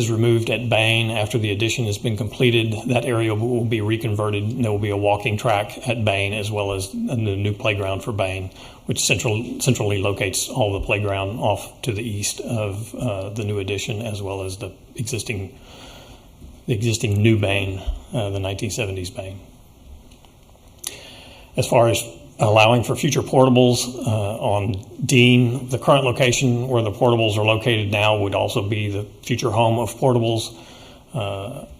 is removed at Bain after the addition has been completed, that area will be reconverted, and there will be a walking track at Bain as well as the new playground for Bain, which centrally locates all the playground off to the east of the new addition as well as the existing new Bain, the 1970s Bain. As far as allowing for future portables on Dean, the current location where the portables are located now would also be the future home of portables,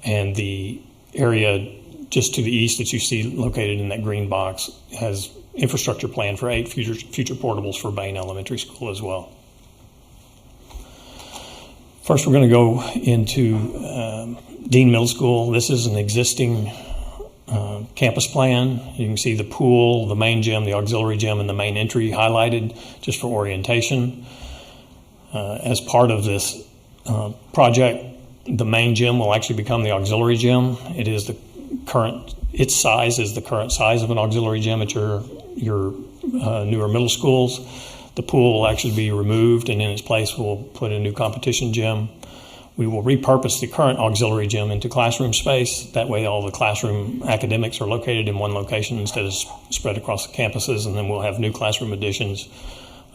and the area just to the east that you see located in that green box has infrastructure planned for 8 future portables for Bain Elementary School as well. First, we're going to go into Dean Middle School. This is an existing campus plan. You can see the pool, the main gym, the auxiliary gym, and the main entry highlighted just for orientation. As part of this project, the main gym will actually become the auxiliary gym. Its size is the current size of an auxiliary gym at your newer middle schools. The pool will actually be removed, and in its place we'll put a new competition gym. We will repurpose the current auxiliary gym into classroom space. That way all the classroom academics are located in one location instead of spread across the campuses, and then we'll have new classroom additions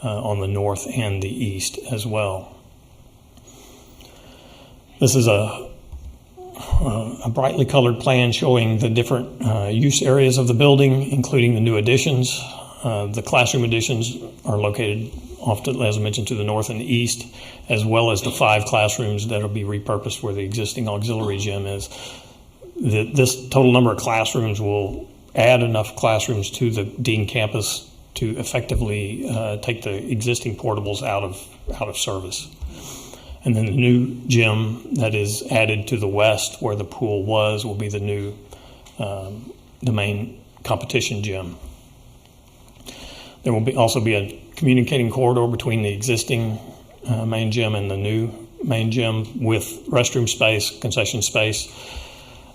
on the north and the east as well. This is a brightly colored plan showing the different use areas of the building, including the new additions. The classroom additions are located often, as I mentioned, to the north and the east, as well as the 5 classrooms that will be repurposed where the existing auxiliary gym is. This total number of classrooms will add enough classrooms to the Dean campus to effectively take the existing portables out of service. And then the new gym that is added to the west where the pool was will be the main competition gym. There will also be a communicating corridor between the existing main gym and the new main gym with restroom space, concession space.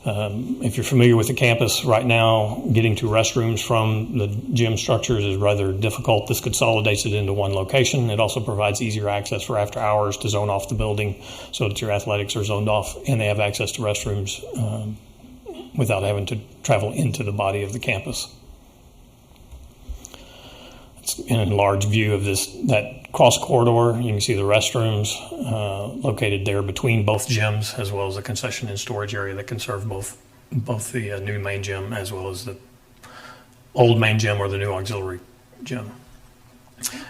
If you're familiar with the campus right now, getting to restrooms from the gym structures is rather difficult. This consolidates it into one location. It also provides easier access for after hours to zone off the building so that your athletics are zoned off and they have access to restrooms without having to travel into the body of the campus. In a large view of that cross corridor, you can see the restrooms located there between both gyms, as well as the concession and storage area that can serve both the new main gym as well as the old main gym or the new auxiliary gym.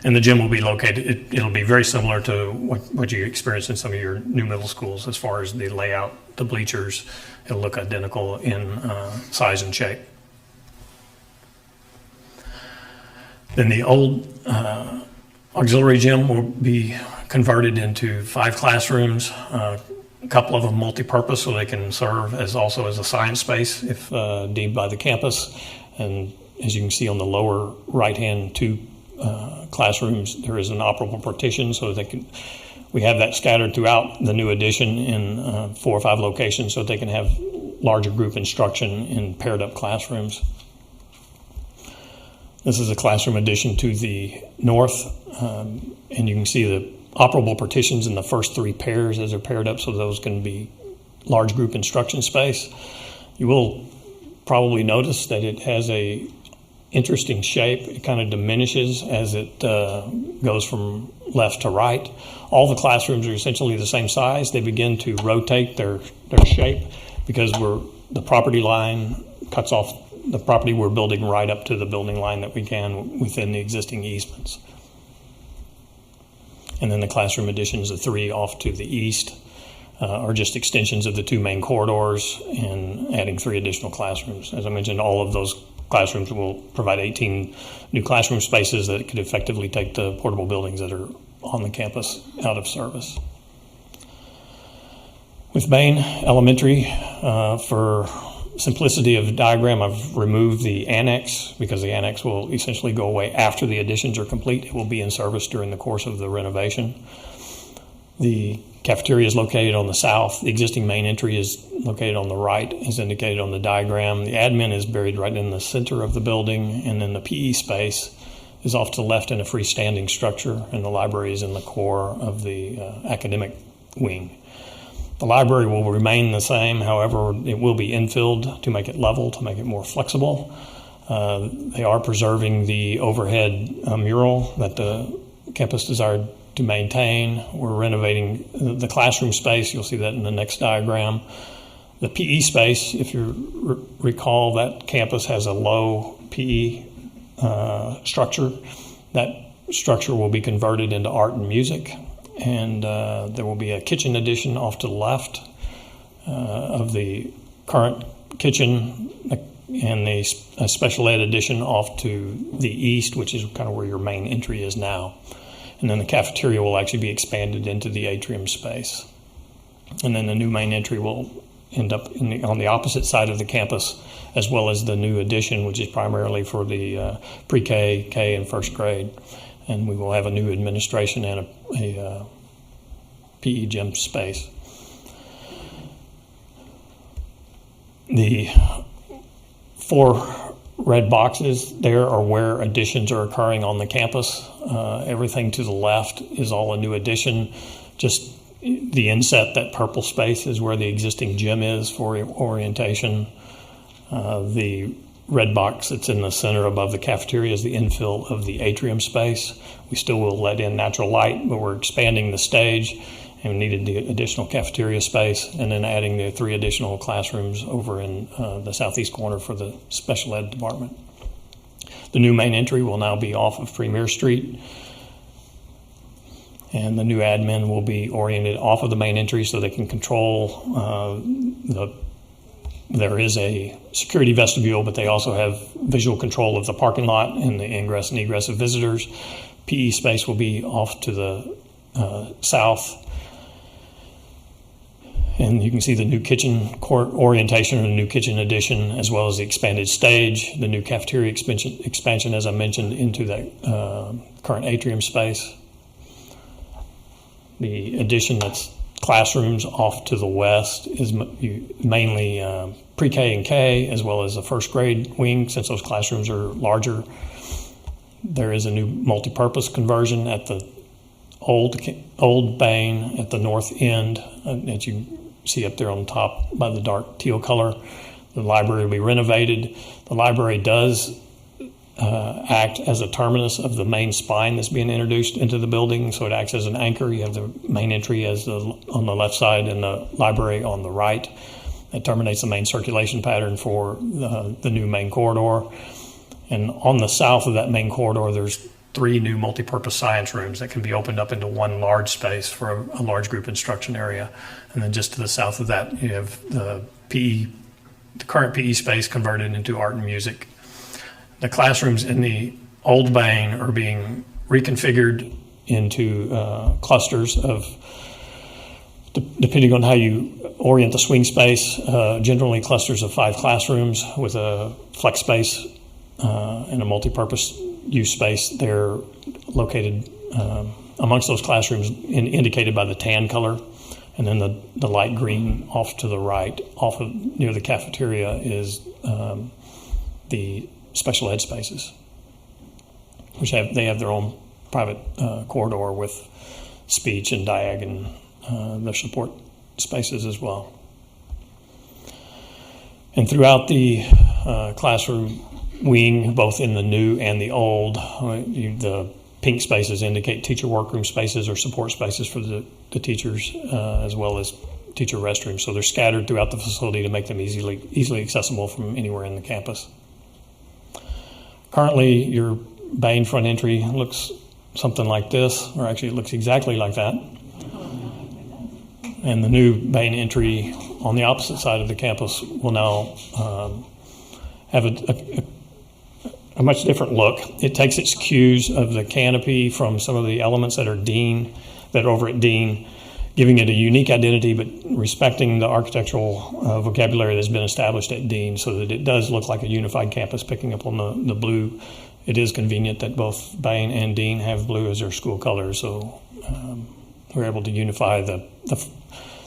And the gym will be located, it'll be very similar to what you experience in some of your new middle schools as far as the layout, the bleachers. It'll look identical in size and shape. Then the old auxiliary gym will be converted into 5 classrooms, a couple of them multi-purpose so they can serve also as a science space if deemed by the campus. And as you can see on the lower right-hand 2 classrooms, there is an operable partition so we have that scattered throughout the new addition in 4 or 5 locations so that they can have larger group instruction in paired up classrooms. This is a classroom addition to the north, and you can see the operable partitions in the first 3 pairs as they're paired up, so those can be large group instruction space. You will probably notice that it has a interesting shape. It kind of diminishes as it goes from left to right. All the classrooms are essentially the same size. They begin to rotate their shape because the property line cuts off the property we're building right up to the building line that we can within the existing easements. And then the classroom additions, the 3 off to the east, are just extensions of the 2 main corridors and adding 3 additional classrooms. As I mentioned, all of those classrooms will provide 18 new classroom spaces that could effectively take the portable buildings that are on the campus out of service. With Bain Elementary, for simplicity of diagram, I've removed the annex because the annex will essentially go away after the additions are complete. It will be in service during the course of the renovation. The cafeteria is located on the south. The existing main entry is located on the right, as indicated on the diagram. The admin is buried right in the center of the building, and then the PE space is off to the left in a freestanding structure, and the library is in the core of the academic wing. The library will remain the same, however, it will be infilled to make it level, to make it more flexible. They are preserving the overhead mural that the campus desired to maintain. We're renovating the classroom space. You'll see that in the next diagram. The PE space, if you recall, that campus has a low PE structure. That structure will be converted into art and music, and there will be a kitchen addition off to the left of the current kitchen, and a special ed addition off to the east, which is kind of where your main entry is now. And then the cafeteria will actually be expanded into the atrium space. And then the new main entry will end up on the opposite side of the campus, as well as the new addition, which is primarily for the pre-K, K, and first grade. And we will have a new administration and a PE gym space. The 4 red boxes there are where additions are occurring on the campus. Everything to the left is all a new addition. Just the inset, that purple space, is where the existing gym is for orientation. The red box that's in the center above the cafeteria is the infill of the atrium space. We still will let in natural light, but we're expanding the stage and needed the additional cafeteria space, and then adding the 3 additional classrooms over in the southeast corner for the special ed department. The new main entry will now be off of Premier Street, and the new admin will be oriented off of the main entry so they can control there is a security vestibule, but they also have visual control of the parking lot and the ingress and egress of visitors. PE space will be off to the south. And you can see the new kitchen court orientation and the new kitchen addition, as well as the expanded stage, the new cafeteria expansion, as I mentioned, into that current atrium space. The addition that's classrooms off to the west is mainly pre-K and K, as well as a first grade wing, since those classrooms are larger. There is a new multi-purpose conversion at the old Bain at the north end, that you see up there on top by the dark teal color. The library will be renovated. The library does act as a terminus of the main spine that's being introduced into the building, so it acts as an anchor. You have the main entry on the left side and the library on the right. That terminates the main circulation pattern for the new main corridor. And on the south of that main corridor, there's 3 new multi-purpose science rooms that can be opened up into one large space for a large group instruction area. And then just to the south of that, you have the current PE space converted into art and music. The classrooms in the old Bain are being reconfigured into clusters of, depending on how you orient the swing space, generally clusters of 5 classrooms with a flex space and a multi-purpose use space. They're located amongst those classrooms indicated by the tan color, and then the light green off to the right, near the cafeteria, is the special ed spaces, which they have their own private corridor with speech and diag and their support spaces as well. And throughout the classroom wing, both in the new and the old, the pink spaces indicate teacher workroom spaces or support spaces for the teachers, as well as teacher restrooms. So they're scattered throughout the facility to make them easily accessible from anywhere in the campus. Currently, your Bain front entry looks something like this, or actually it looks exactly like that. And the new Bain entry on the opposite side of the campus will now have a much different look. It takes its cues of the canopy from some of the elements that are over at Dean, giving it a unique identity, but respecting the architectural vocabulary that's been established at Dean, so that it does look like a unified campus picking up on the blue. It is convenient that both Bain and Dean have blue as their school colors, so we're able to unify the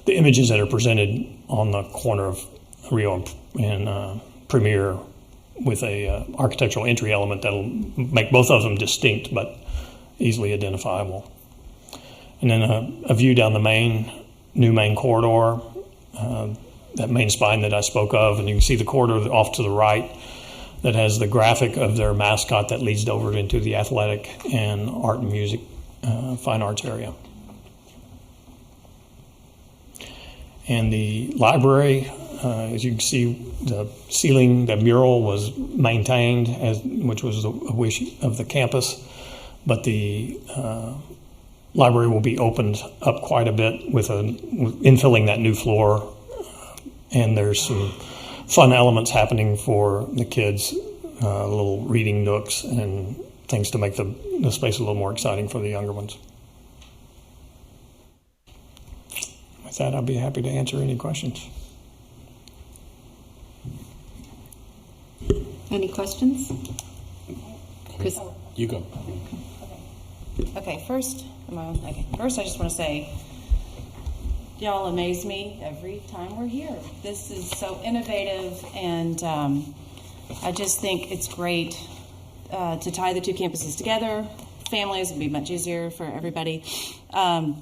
images that are presented on the corner of Rio and Premier with a architectural entry element that'll make both of them distinct but easily identifiable. And then a view down the main new main corridor, that main spine that I spoke of, and you can see the corridor off to the right that has the graphic of their mascot that leads over into the athletic and art and music, fine arts area. And the library, as you can see, the ceiling, the mural was maintained, which was a wish of the campus, but the library will be opened up quite a bit with infilling that new floor, and there's some fun elements happening for the kids, little reading nooks and things to make the space a little more exciting for the younger ones. With that, I'll be happy to answer any questions. Any questions? Chris? You go. Okay, first, First, I just want to say, y'all amaze me every time we're here. This is so innovative, and I just think it's great to tie the two campuses together. Families would be much easier for everybody. I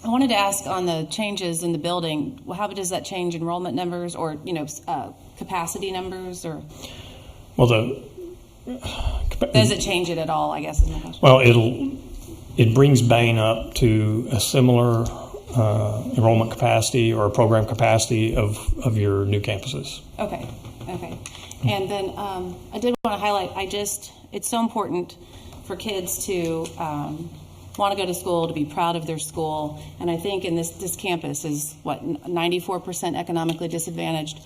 wanted to ask on the changes in the building, how does that change enrollment numbers or capacity numbers, or? Well, does it change it at all, I guess is my question. Well, it brings Bain up to a similar enrollment capacity or program capacity of your new campuses. Okay. And then I did want to highlight, it's so important for kids to want to go to school, to be proud of their school. And I think in this campus is, 94% economically disadvantaged.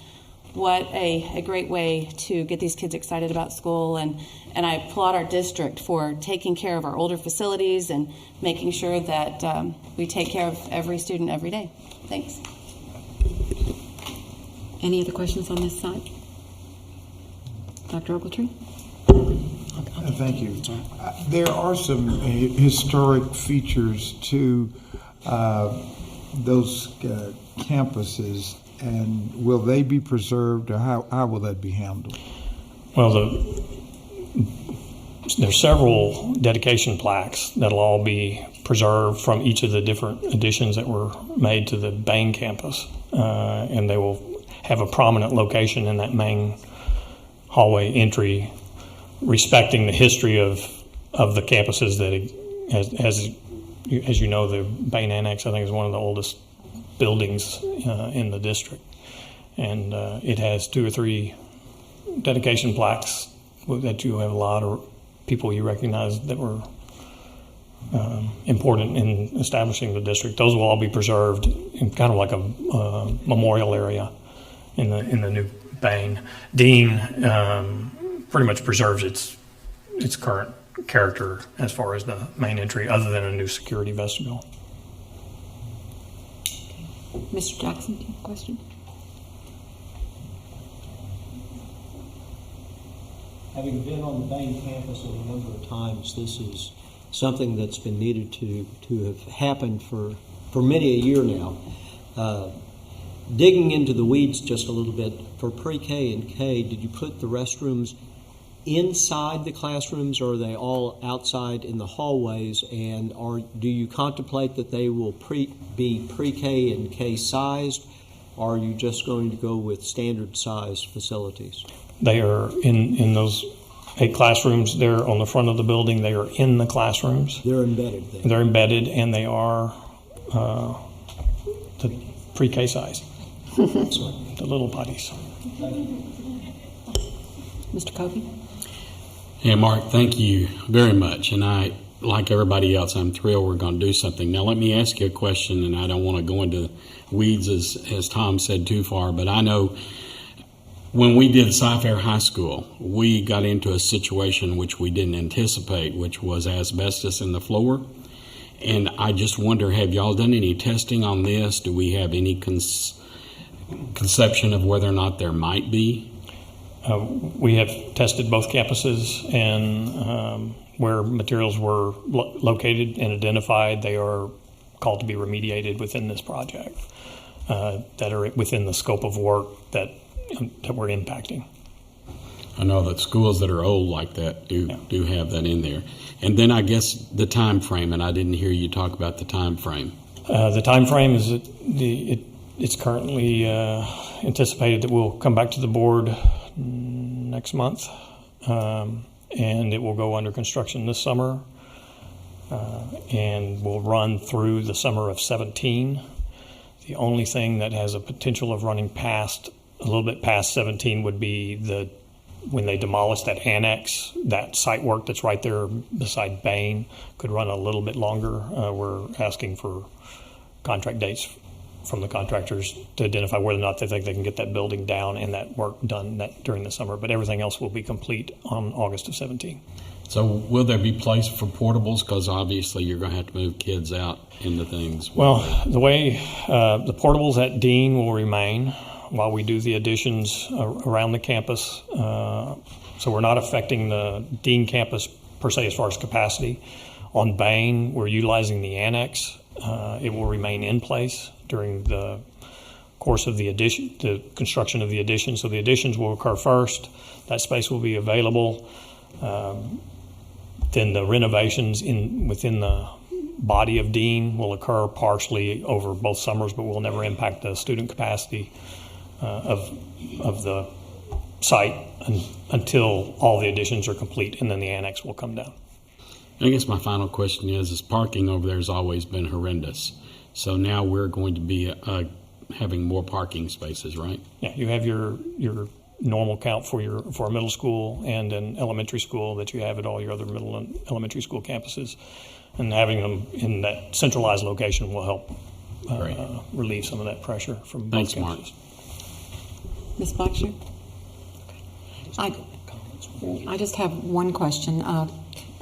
What a great way to get these kids excited about school. And I applaud our district for taking care of our older facilities and making sure that we take care of every student every day. Thanks. Any other questions on this side? Dr. Ogletree? Thank you. There are some historic features to those campuses, and will they be preserved, or how will that be handled? Well, there's several dedication plaques that'll all be preserved from each of the different additions that were made to the Bain campus, and they will have a prominent location in that main hallway entry, respecting the history of the campuses that, as you know, the Bain Annex, I think, is one of the oldest buildings in the district. And it has 2 or 3 dedication plaques that you have a lot of people you recognize that were important in establishing the district. Those will all be preserved in kind of like a memorial area in the new Bain. Dean pretty much preserves its current character as far as the main entry, other than a new security vestibule. Mr. Jackson, do you have a question? Having been on the Bain campus a number of times, this is something that's been needed to have happened for many a year now. Digging into the weeds just a little bit, for pre-K and K, did you put the restrooms inside the classrooms, or are they all outside in the hallways? And do you contemplate that they will be pre-K and K sized, or are you just going to go with standard size facilities? They are in those 8 classrooms there on the front of the building. They are in the classrooms. They're embedded then. They're embedded, and they are the pre-K size, the little potties. Mr. Covey? Yeah, Mark, thank you very much. And I, like everybody else, I'm thrilled we're going to do something. Now, let me ask you a question, and I don't want to go into weeds, as Tom said, too far, but I know when we did Cyfair High School, we got into a situation which we didn't anticipate, which was asbestos in the floor. And I just wonder, have y'all done any testing on this? Do we have any conception of whether or not there might be? We have tested both campuses, and where materials were located and identified, they are called to be remediated within this project, that are within the scope of work that we're impacting. I know that schools that are old like that do have that in there. And then I guess the time frame, and I didn't hear you talk about the time frame. The time frame is that it's currently anticipated that we'll come back to the board next month, and it will go under construction this summer, and will run through the summer of 17. The only thing that has a potential of running past, a little bit past 17, would be when they demolish that annex, that site work that's right there beside Bain could run a little bit longer. We're asking for contract dates from the contractors to identify whether or not they think they can get that building down and that work done during the summer. But everything else will be complete on August of 17. So will there be place for portables? Because obviously you're going to have to move kids out into things. Well, the way the portables at Dean will remain while we do the additions around the campus. So we're not affecting the Dean campus per se as far as capacity. On Bain, we're utilizing the annex. It will remain in place during the course of the construction of the addition. So the additions will occur first. That space will be available. Then the renovations within the body of Dean will occur partially over both summers, but will never impact the student capacity of the site until all the additions are complete, and then the annex will come down. I guess my final question is parking over there has always been horrendous. So now we're going to be having more parking spaces, right? Yeah, you have your normal count for a middle school and an elementary school that you have at all your other middle and elementary school campuses, and having them in that centralized location will help relieve some of that pressure from both Thanks, campuses. Mark. Ms. Blackshear? I just have one question,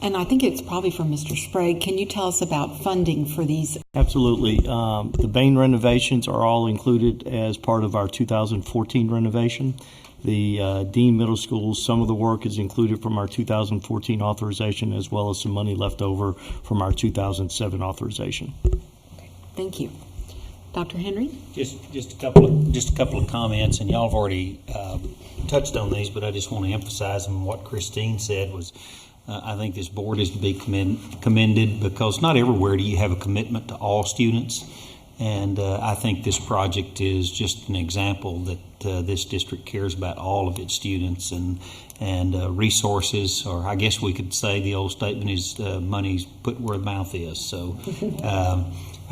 and I think it's probably for Mr. Sprague. Can you tell us about funding for these? Absolutely. The Bain renovations are all included as part of our 2014 renovation. The Dean Middle School, some of the work is included from our 2014 authorization, as well as some money left over from our 2007 authorization. Thank you. Dr. Henry? Just a couple of comments, and y'all have already touched on these, but I just want to emphasize them. What Christine said was, I think this board is to be commended, because not everywhere do you have a commitment to all students, and I think this project is just an example that this district cares about all of its students and resources, or I guess we could say the old statement is money's put where the mouth is. So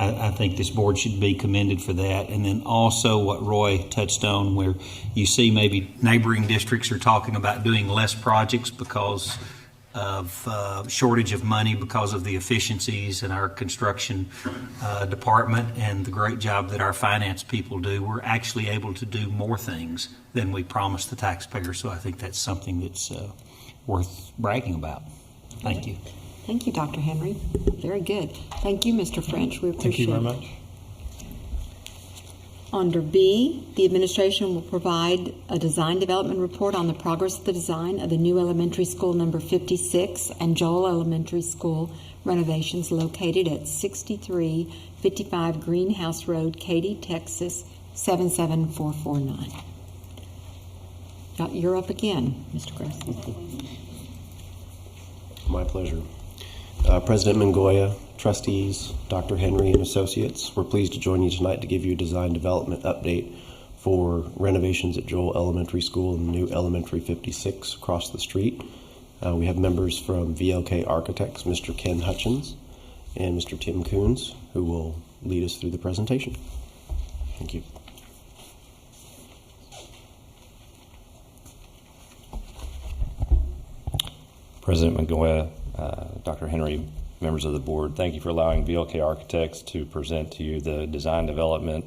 I think this board should be commended for that. And then also what Roy touched on, where you see maybe neighboring districts are talking about doing less projects because of shortage of money, because of the efficiencies in our construction department and the great job that our finance people do. We're actually able to do more things than we promised the taxpayer. So I think that's something that's worth bragging about. Thank you. Thank you, Dr. Henry. Very good. Thank you, Mr. French. We appreciate it. Thank you very much. Under B, the administration will provide a design development report on the progress of the design of the new elementary school number 56 and Joel Elementary School renovations located at 6355 Greenhouse Road, Katy, Texas 77449. You're up again, Mr. Gross. My pleasure. President Mongoya, trustees, Dr. Henry and associates, we're pleased to join you tonight to give you a design development update for renovations at Joel Elementary School and the new Elementary 56 across the street. We have members from VLK Architects, Mr. Ken Hutchins and Mr. Tim Coons, who will lead us through the presentation. Thank you. President Mongoya, Dr. Henry, members of the board, thank you for allowing VLK Architects to present to you the design development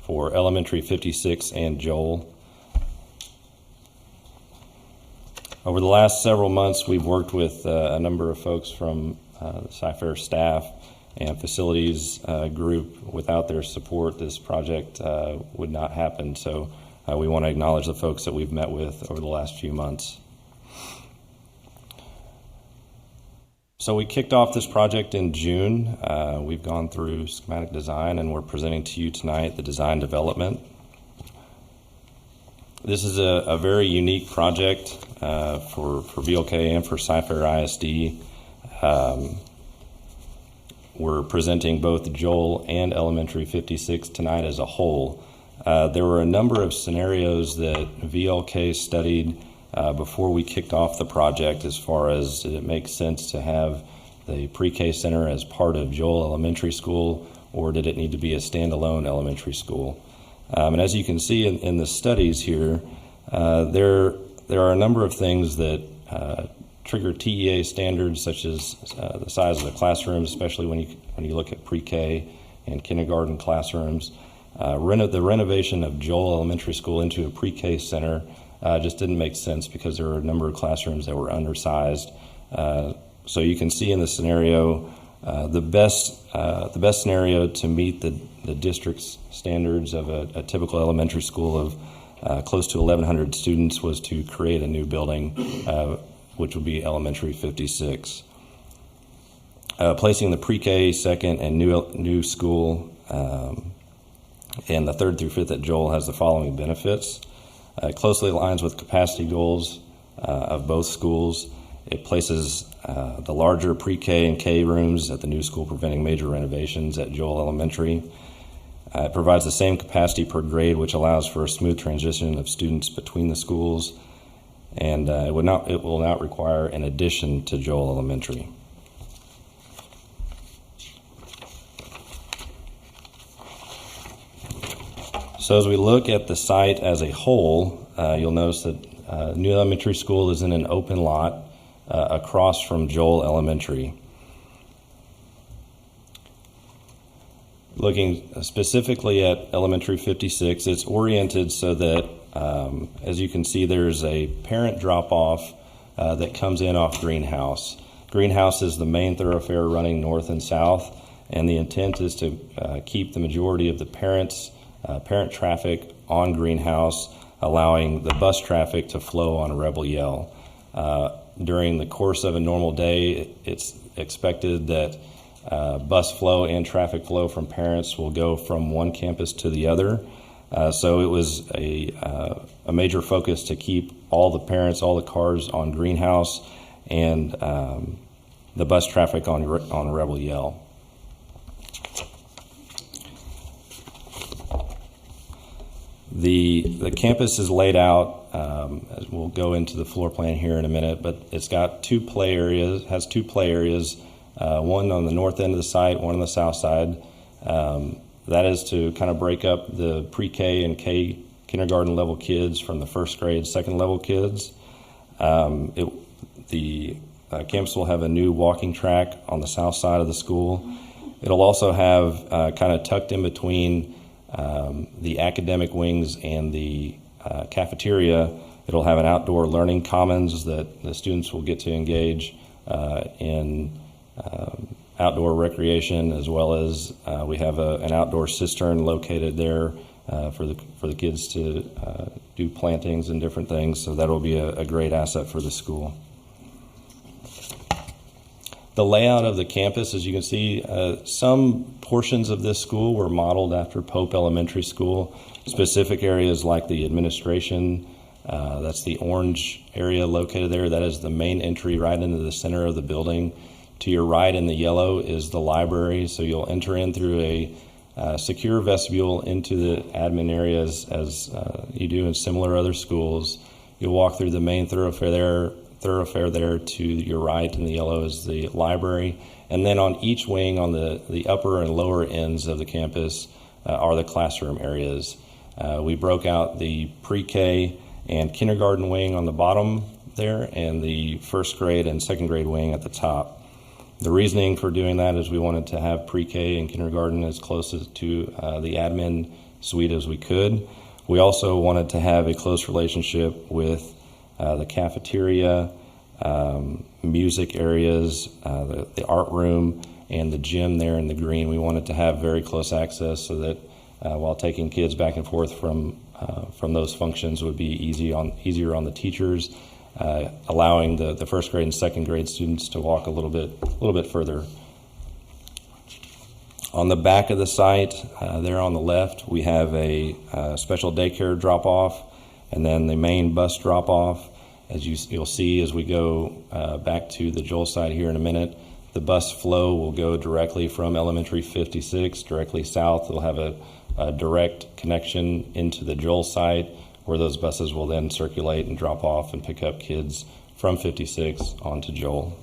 for Elementary 56 and Joel. Over the last several months, we've worked with a number of folks from the Cypher staff and facilities group. Without their support, this project would not happen. So we want to acknowledge the folks that we've met with over the last few months. So we kicked off this project in June. We've gone through schematic design, and we're presenting to you tonight the design development. This is a very unique project for VLK and for Cypher ISD. we're presenting both Joel and Elementary 56 tonight as a whole. There were a number of scenarios that VLK studied before we kicked off the project, as far as did it make sense to have the pre-K center as part of Joel Elementary School, or did it need to be a standalone elementary school? And as you can see in the studies here, there are a number of things that trigger TEA standards, such as the size of the classrooms, especially when you look at pre-K and kindergarten classrooms. The renovation of Joel Elementary School into a pre-K center just didn't make sense because there were a number of classrooms that were undersized. So you can see in the scenario, the best scenario to meet the district's standards of a typical elementary school of close to 1,100 students was to create a new building, which would be Elementary 56. Placing the pre-K, second, and new school and the third through fifth at Joel has the following benefits. It closely aligns with capacity goals of both schools. It places the larger pre-K and K rooms at the new school, preventing major renovations at Joel Elementary. It provides the same capacity per grade, which allows for a smooth transition of students between the schools, and it will not require an addition to Joel Elementary. So as we look at the site as a whole, you'll notice that New Elementary School is in an open lot across from Joel Elementary. Looking specifically at Elementary 56, it's oriented so that, as you can see, there's a parent drop-off that comes in off Greenhouse. Greenhouse is the main thoroughfare running north and south, and the intent is to keep the majority of the parent traffic on Greenhouse, allowing the bus traffic to flow on Rebel Yell. During the course of a normal day, it's expected that bus flow and traffic flow from parents will go from one campus to the other. So it was a major focus to keep all the parents, all the cars on Greenhouse, and the bus traffic on Rebel Yell. The campus is laid out, as we'll go into the floor plan here in a minute, but it's got two play areas, one on the north end of the site, one on the south side. That is to kind of break up the pre-K and K kindergarten level kids from the first grade, second level kids. The campus will have a new walking track on the south side of the school. It'll also have kind of tucked in between the academic wings and the cafeteria, it'll have an outdoor learning commons that the students will get to engage in outdoor recreation, as well as we have an outdoor cistern located there for the kids to do plantings and different things. So that will be a great asset for the school. The layout of the campus, as you can see, some portions of this school were modeled after Pope Elementary School. Specific areas like the administration, that's the orange area located there. That is the main entry right into the center of the building. To your right in the yellow is the library. So you'll enter in through a secure vestibule into the admin areas as you do in similar other schools. You'll walk through the main thoroughfare there. To your right in the yellow is the library. And then on each wing, on the upper and lower ends of the campus, are the classroom areas. We broke out the pre-K and kindergarten wing on the bottom there, and the first grade and second grade wing at the top. The reasoning for doing that is we wanted to have pre-K and kindergarten as close to the admin suite as we could. We also wanted to have a close relationship with the cafeteria, music areas, the art room, and the gym there in the green. We wanted to have very close access so that while taking kids back and forth from those functions would be easier on the teachers, allowing the first grade and second grade students to walk a little bit further. On the back of the site, there on the left, we have a special daycare drop-off, and then the main bus drop-off. As you'll see as we go back to the Joel side here in a minute, The bus flow will go directly from Elementary 56 directly south. They'll have a direct connection into the Joel site, where those buses will then circulate and drop off and pick up kids from 56 onto Joel.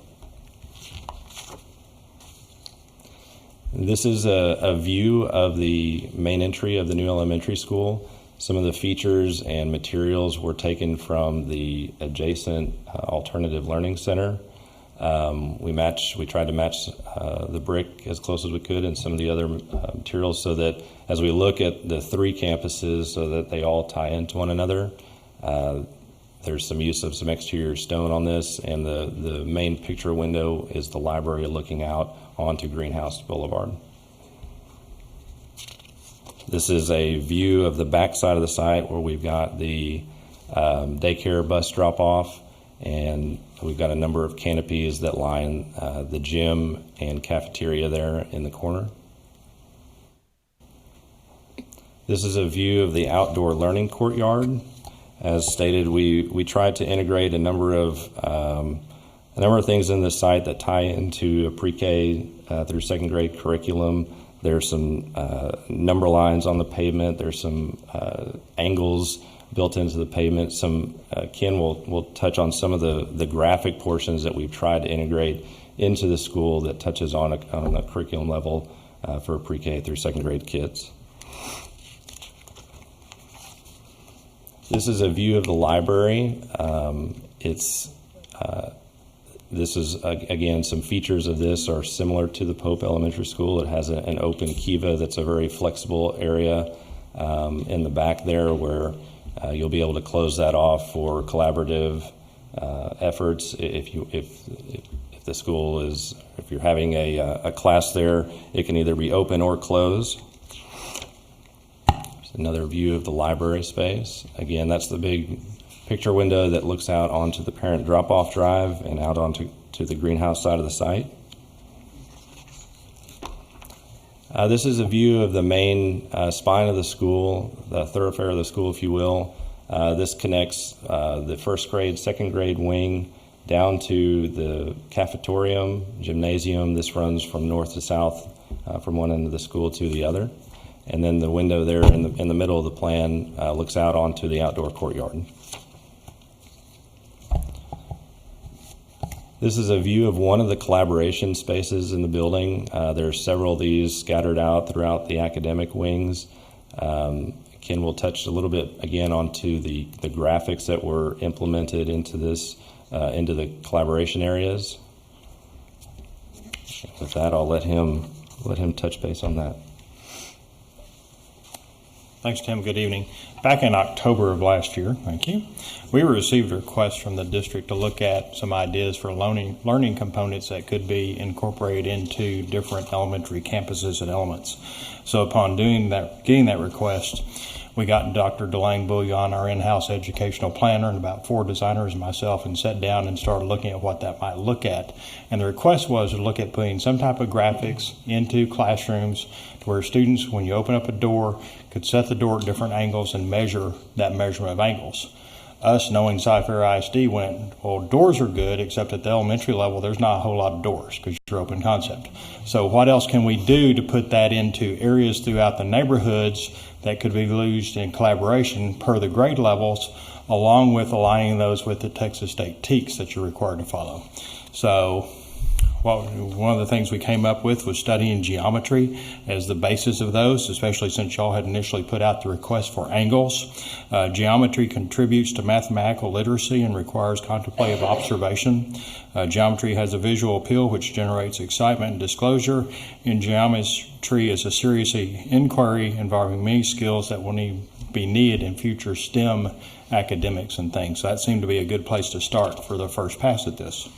This is a view of the main entry of the new elementary school. Some of the features and materials were taken from the adjacent Alternative Learning Center. We tried to match the brick as close as we could and some of the other materials, so that as we look at the three campuses, so that they all tie into one another. There's some use of some exterior stone on this, and the main picture window is the library looking out onto Greenhouse Boulevard. This is a view of the back side of the site, where we've got the daycare bus drop-off, and we've got a number of canopies that line the gym and cafeteria there in the corner. This is a view of the outdoor learning courtyard. As stated, we tried to integrate a number of things in this site that tie into a pre-K through second grade curriculum. There's some number lines on the pavement. There's some angles built into the pavement. Ken will touch on some of the graphic portions that we've tried to integrate into the school that touches on a curriculum level for pre-K through second grade kids. This is a view of the library. This is, again, some features of this are similar to the Pope Elementary School. It has an open kiva that's a very flexible area in the back there, where you'll be able to close that off for collaborative efforts. If the school is, if you're having a class there, it can either be open or closed. There's another view of the library space. Again, that's the big picture window that looks out onto the parent drop-off drive and out onto the greenhouse side of the site. This is a view of the main spine of the school, the thoroughfare of the school, if you will. This connects the first grade, second grade wing down to the cafetorium, gymnasium. This runs from north to south, from one end of the school to the other. And then the window there in the middle of the plan looks out onto the outdoor courtyard. This is a view of one of the collaboration spaces in the building. There are several of these scattered out throughout the academic wings. Ken will touch a little bit again onto the graphics that were implemented into this, into the collaboration areas. With that, I'll let him touch base on that. Thanks, Tim. Good evening. Back in October of last year, thank you, we received a request from the district to look at some ideas for learning components that could be incorporated into different elementary campuses and elements. So upon getting that request, we got Dr. Delane Bouillon, our in-house educational planner, and about 4 designers and myself, and sat down and started looking at what that might look at. And the request was to look at putting some type of graphics into classrooms to where students, when you open up a door, could set the door at different angles and measure that measurement of angles. Us, knowing Cypher ISD, went, well, doors are good, except at the elementary level, there's not a whole lot of doors because you're open concept. So what else can we do to put that into areas throughout the neighborhoods that could be used in collaboration per the grade levels, along with aligning those with the Texas State TEKS that you're required to follow? So one of the things we came up with was studying geometry as the basis of those, especially since y'all had initially put out the request for angles. Geometry contributes to mathematical literacy and requires contemplative observation. Geometry has a visual appeal which generates excitement and disclosure. And geometry is a serious inquiry involving many skills that will be needed in future STEM academics and things. So that seemed to be a good place to start for the first pass at this.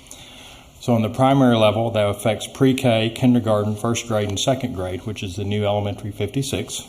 So on the primary level, that affects pre-K, kindergarten, first grade, and second grade, which is the new elementary 56.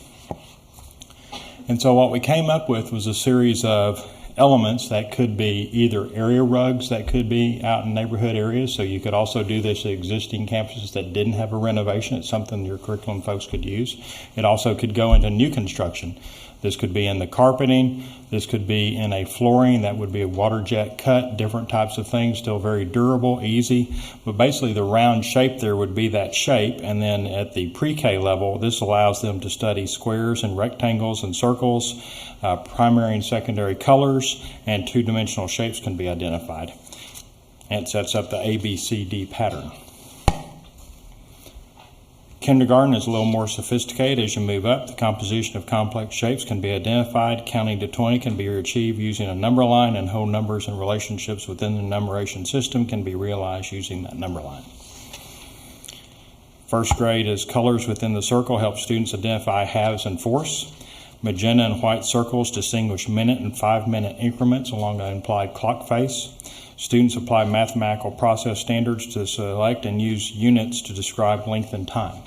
And so what we came up with was a series of elements that could be either area rugs that could be out in neighborhood areas. So you could also do this at existing campuses that didn't have a renovation. It's something your curriculum folks could use. It also could go into new construction. This could be in the carpeting. This could be in a flooring that would be a water jet cut, different types of things, still very durable, easy. But basically the round shape there would be that shape. And then at the pre-K level, this allows them to study squares and rectangles and circles, primary and secondary colors, and two-dimensional shapes can be identified. And it sets up the ABCD pattern. Kindergarten is a little more sophisticated. As you move up, the composition of complex shapes can be identified. Counting to 20 can be achieved using a number line, and whole numbers and relationships within the numeration system can be realized using that number line. First grade is colors within the circle help students identify halves and fourths. Magenta and white circles distinguish minute and 5-minute increments along an implied clock face. Students apply mathematical process standards to select and use units to describe length and time.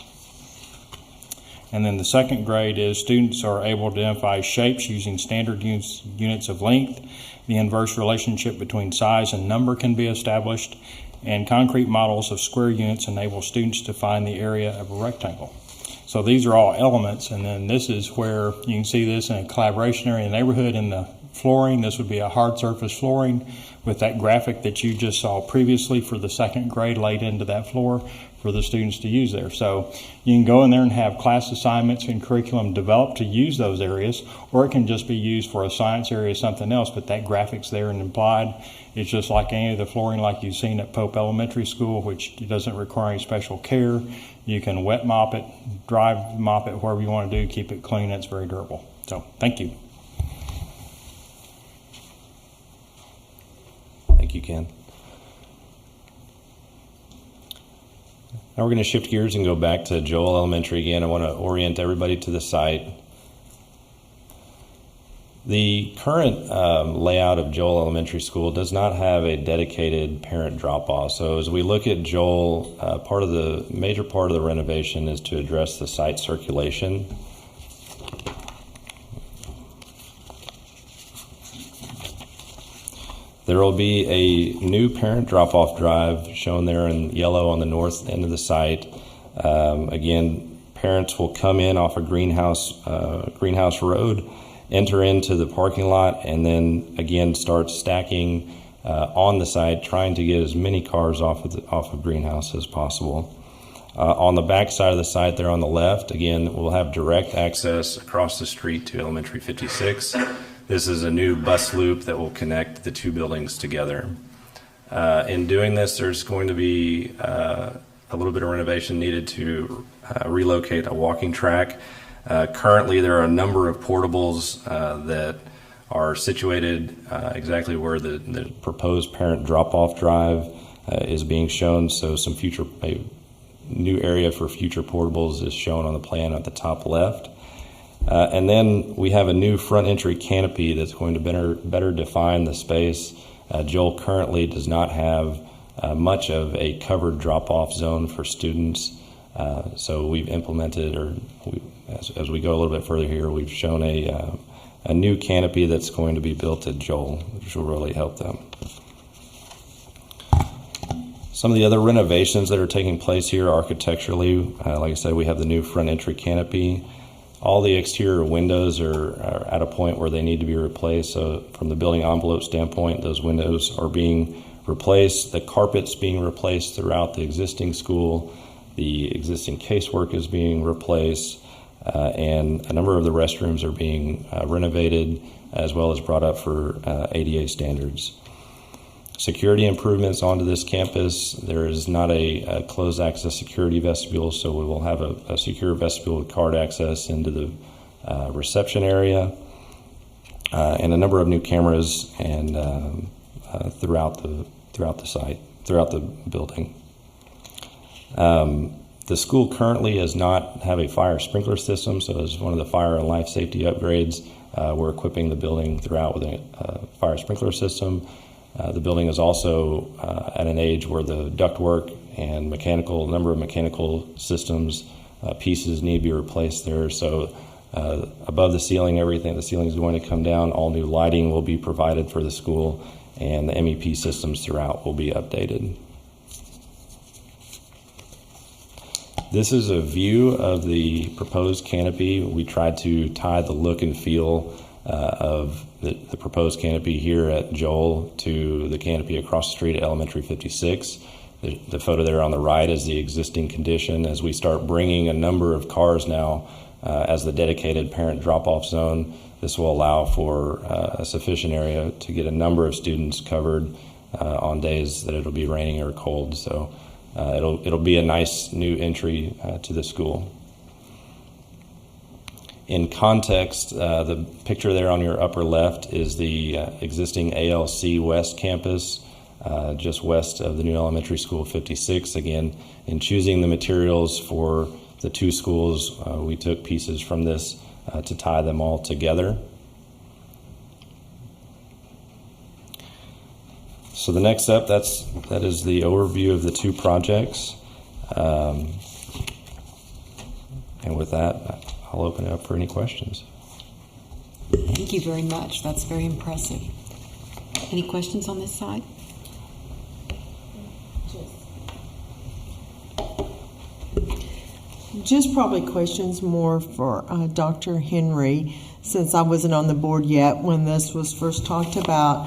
And then the second grade is students are able to identify shapes using standard units of length. The inverse relationship between size and number can be established, and concrete models of square units enable students to find the area of a rectangle. So these are all elements, and then this is where you can see this in a collaboration area in the neighborhood. In the flooring, this would be a hard surface flooring with that graphic that you just saw previously for the second grade laid into that floor for the students to use there. So you can go in there and have class assignments and curriculum developed to use those areas, or it can just be used for a science area or something else, but that graphic's there and implied. It's just like any of the flooring like you've seen at Pope Elementary School, which doesn't require any special care. You can wet mop it, dry mop it, whatever you want to do, keep it clean. It's very durable. So thank you. Thank you, Ken. Now we're going to shift gears and go back to Joel Elementary again. I want to orient everybody to the site. The current layout of Joel Elementary School does not have a dedicated parent drop-off. So as we look at Joel, major part of the renovation is to address the site circulation. There will be a new parent drop-off drive shown there in yellow on the north end of the site. Again, parents will come in off of Greenhouse Road, enter into the parking lot, and then again start stacking on the site, trying to get as many cars off of Greenhouse as possible. On the back side of the site there on the left, again, we'll have direct access across the street to Elementary 56. This is a new bus loop that will connect the two buildings together. In doing this, there's going to be a little bit of renovation needed to relocate a walking track. Currently, there are a number of portables that are situated exactly where the proposed parent drop-off drive is being shown. So a new area for future portables is shown on the plan at the top left. And then we have a new front entry canopy that's going to better define the space. Joel currently does not have much of a covered drop-off zone for students. So we've implemented, as we go a little bit further here, we've shown a new canopy that's going to be built at Joel, which will really help them. Some of the other renovations that are taking place here architecturally, like I said, we have the new front entry canopy. All the exterior windows are at a point where they need to be replaced. So from the building envelope standpoint, those windows are being replaced. The carpet's being replaced throughout the existing school. The existing casework is being replaced. And a number of the restrooms are being renovated as well as brought up for ADA standards. Security improvements onto this campus. There is not a closed access security vestibule, so we will have a secure vestibule with card access into the reception area, and a number of new cameras and throughout the site, throughout the building. The school currently does not have a fire sprinkler system, so as one of the fire and life safety upgrades, we're equipping the building throughout with a fire sprinkler system. The building is also at an age where the ductwork and number of mechanical systems pieces need to be replaced there. So above the ceiling, the ceiling is going to come down. All new lighting will be provided for the school, and the MEP systems throughout will be updated. This is a view of the proposed canopy. We tried to tie the look and feel of the proposed canopy here at Joel to the canopy across the street at Elementary 56. The photo there on the right is the existing condition. As we start bringing a number of cars now as the dedicated parent drop-off zone, this will allow for a sufficient area to get a number of students covered on days that it'll be raining or cold. So it'll be a nice new entry to the school. In context, the picture there on your upper left is the existing ALC West campus, just west of the new elementary school 56. Again, in choosing the materials for the two schools, we took pieces from this to tie them all together. So the next step, that is the overview of the two projects. And with that, I'll open it up for any questions. Thank you very much. That's very impressive. Any questions on this side? Just probably questions more for Dr. Henry, since I wasn't on the board yet when this was first talked about.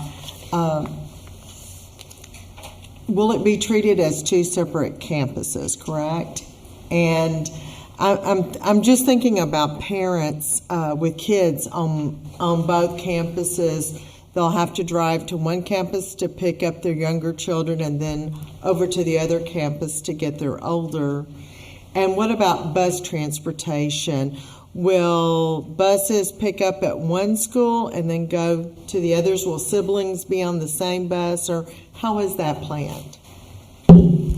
Will it be treated as two separate campuses, correct? And I'm just thinking about parents with kids on both campuses. They'll have to drive to one campus to pick up their younger children and then over to the other campus to get their older. And what about bus transportation? Will buses pick up at one school and then go to the others? Will siblings be on the same bus, or how is that planned?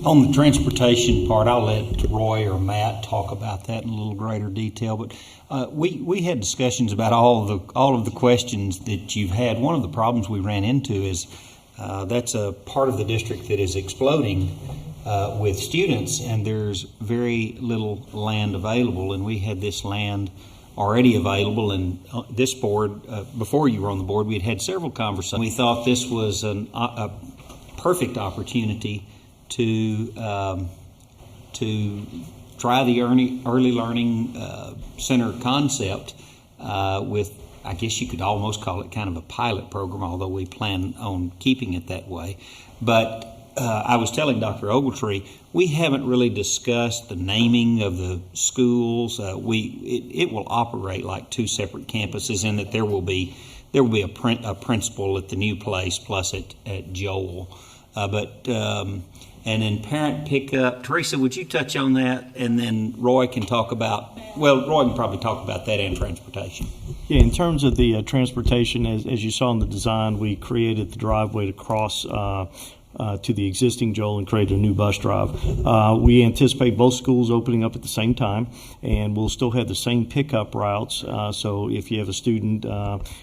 On the transportation part, I'll let Roy or Matt talk about that in a little greater detail. But we had discussions about all of the questions that you've had. One of the problems we ran into is that's a part of the district that is exploding with students, and there's very little land available. And we had this land already available, and this board, before you were on the board, we had had several conversations. We thought this was a perfect opportunity to try the early learning center concept with, I guess you could almost call it kind of a pilot program, although we plan on keeping it that way. But I was telling Dr. Ogletree, we haven't really discussed the naming of the schools. It will operate like two separate campuses, in that there will be a principal at the new place plus at Joel. And then parent pickup. Teresa, would you touch on that? And then Roy can talk about, Roy can probably talk about that and transportation. Yeah, in terms of the transportation, as you saw in the design, we created the driveway to cross to the existing Joel and create a new bus drive. We anticipate both schools opening up at the same time, and we'll still have the same pickup routes. So if you have a student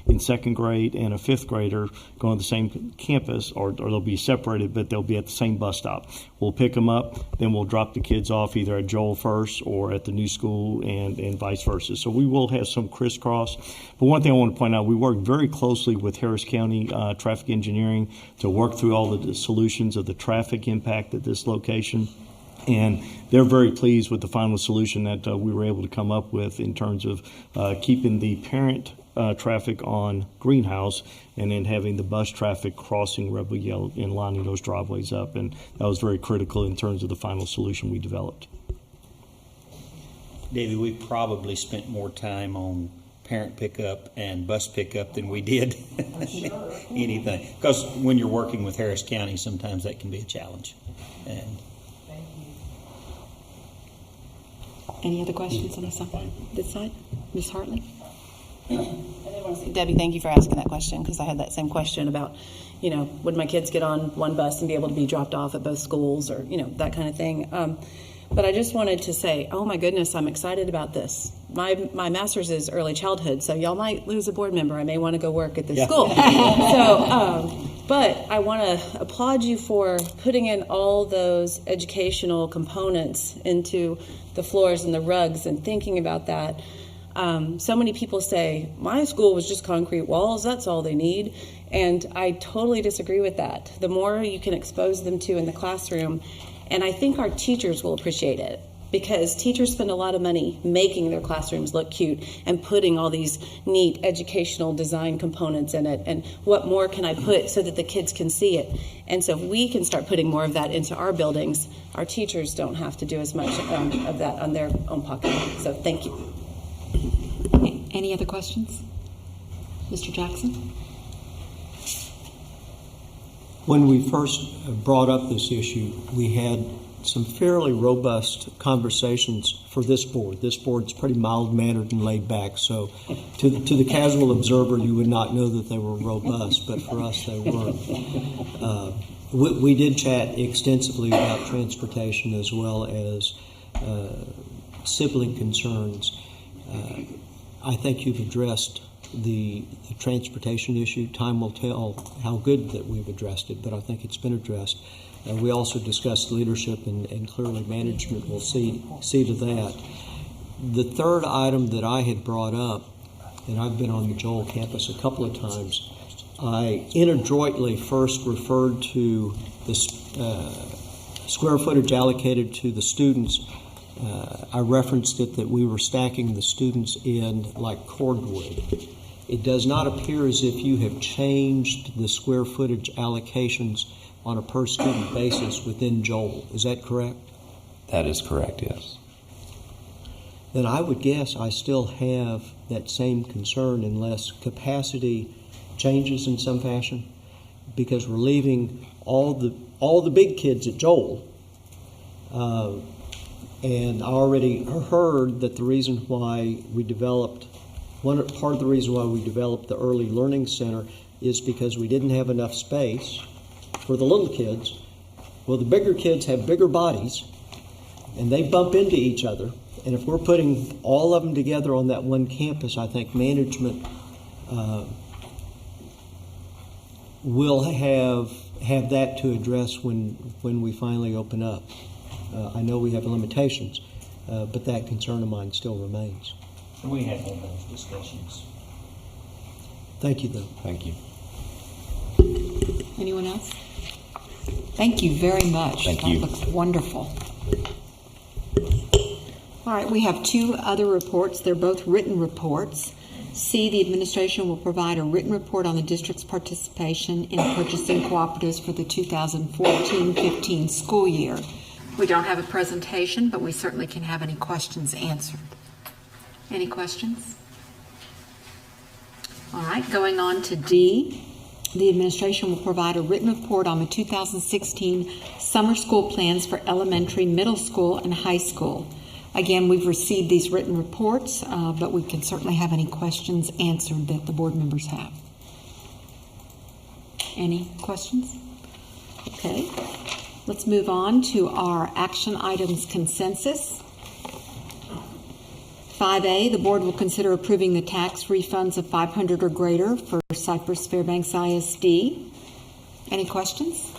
in second grade and a fifth grader going to the same campus, or they'll be separated, but they'll be at the same bus stop. We'll pick them up, then we'll drop the kids off either at Joel first or at the new school, and vice versa. So we will have some crisscross. But one thing I want to point out, we work very closely with Harris County Traffic Engineering to work through all the solutions of the traffic impact at this location. And they're very pleased with the final solution that we were able to come up with in terms of keeping the parent traffic on Greenhouse and then having the bus traffic crossing Rebel Yell and lining those driveways up. And that was very critical in terms of the final solution we developed. David, we probably spent more time on parent pickup and bus pickup than we did anything. Because when you're working with Harris County, sometimes that can be a challenge. And Any other questions on this side? Ms. Hartley? Debbie, thank you for asking that question, because I had that same question about, would my kids get on one bus and be able to be dropped off at both schools, or, that kind of thing. But I just wanted to say, oh my goodness, I'm excited about this. My master's is early childhood, so y'all might lose a board member. I may want to go work at this school. But I want to applaud you for putting in all those educational components into the floors and the rugs and thinking about that. So many people say, my school was just concrete walls, that's all they need. And I totally disagree with that. The more you can expose them to in the classroom, and I think our teachers will appreciate it, because teachers spend a lot of money making their classrooms look cute and putting all these neat educational design components in it. And what more can I put so that the kids can see it? And so if we can start putting more of that into our buildings, our teachers don't have to do as much of that on their own pocket. So thank you. Any other questions? Mr. Jackson? When we first brought up this issue, we had some fairly robust conversations for this board. This board's pretty mild-mannered and laid back, so to the casual observer, you would not know that they were robust, but for us, they were. We did chat extensively about transportation as well as sibling concerns. I think you've addressed the transportation issue. Time will tell how good that we've addressed it, but I think it's been addressed. We also discussed leadership, and clearly management will see to that. The third item that I had brought up, and I've been on the Joel campus a couple of times, I inadroitly first referred to the square footage allocated to the students. I referenced it that we were stacking the students in like cordwood. It does not appear as if you have changed the square footage allocations on a per student basis within Joel. Is that correct? That is correct, yes. Then I would guess I still have that same concern unless capacity changes in some fashion, because we're leaving all the big kids at Joel. And I already heard that the reason why we developed, part of the reason why we developed the Early Learning Center is because we didn't have enough space for the little kids. Well, the bigger kids have bigger bodies, and they bump into each other. And if we're putting all of them together on that one campus, I think management will have that to address when we finally open up. I know we have limitations, but that concern of mine still remains. And we have all those discussions. Thank you, though. Thank you. Anyone else? Thank you very much. Thank that you. looks wonderful. All right, we have two other reports. They're both written reports. C, the administration will provide a written report on the district's participation in purchasing cooperatives for the 2014-15 school year. We don't have a presentation, but we certainly can have any questions answered. Any questions? All right, going on to D. The administration will provide a written report on the 2016 summer school plans for elementary, middle school, and high school. Again, we've received these written reports, but we can certainly have any questions answered that the board members have. Any questions? Okay. Let's move on to our action items consensus. 5A, the board will consider approving the tax refunds of $500 or greater for Cypress-Fairbanks ISD. Any questions?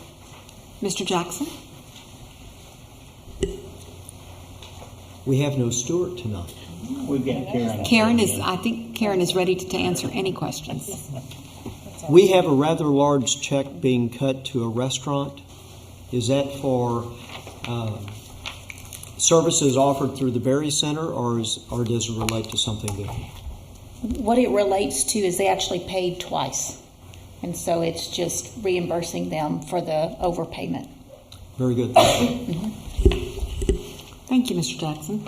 Mr. Jackson? We have no Stewart tonight. We've got Karen. I think Karen is ready to answer any questions. We have a rather large check being cut to a restaurant. Is that for services offered through the Berry Center, or does it relate to something different? What it relates to is they actually paid twice, and so it's just reimbursing them for the overpayment. Very good. Thank you. Mm-hmm. Thank you, Mr. Jackson.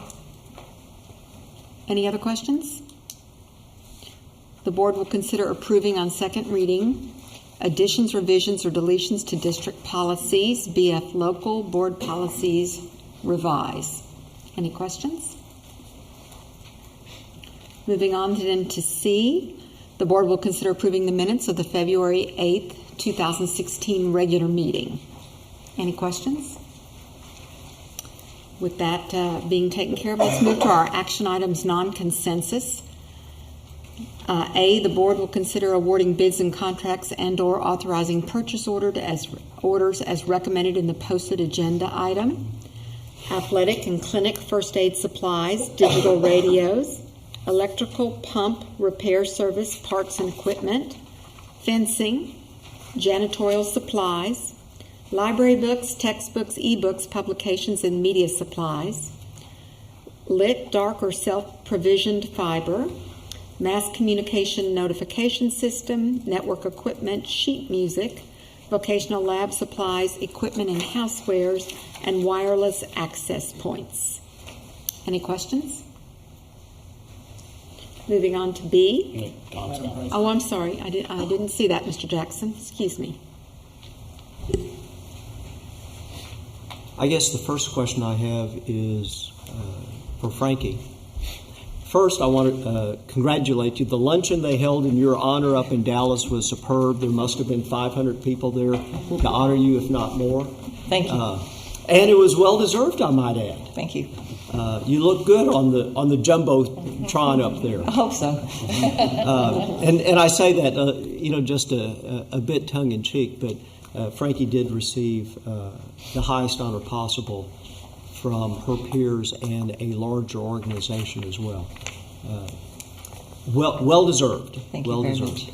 Any other questions? The board will consider approving on second reading additions, revisions, or deletions to district policies, BF local, board policies, revise. Any questions? Moving on then to C, the board will consider approving the minutes of the February 8th, 2016 regular meeting. Any questions? With that being taken care of, let's move to our action items non-consensus. A, the board will consider awarding bids and contracts and/or authorizing purchase orders as recommended in the posted agenda item. Athletic and clinic first aid supplies, digital radios, electrical pump repair service, parts and equipment, fencing, janitorial supplies, library books, textbooks, ebooks, publications, and media supplies, lit, dark, or self-provisioned fiber, mass communication notification system, network equipment, sheet music, vocational lab supplies, equipment and housewares, and wireless access points. Any questions? Moving on to B. Oh, I'm sorry. I didn't see that, Mr. Jackson. Excuse me. I guess the first question I have is for Frankie. First, I want to congratulate you. The luncheon they held in your honor up in Dallas was superb. There must have been 500 people there to honor you, if not more. Thank you. And it was well deserved, I might add. Thank you. You look good on the jumbotron up there. I hope so. And I say that just a bit tongue in cheek, but Frankie did receive the highest honor possible from her peers and a larger organization as well. Well deserved. Thank you well very deserved. much.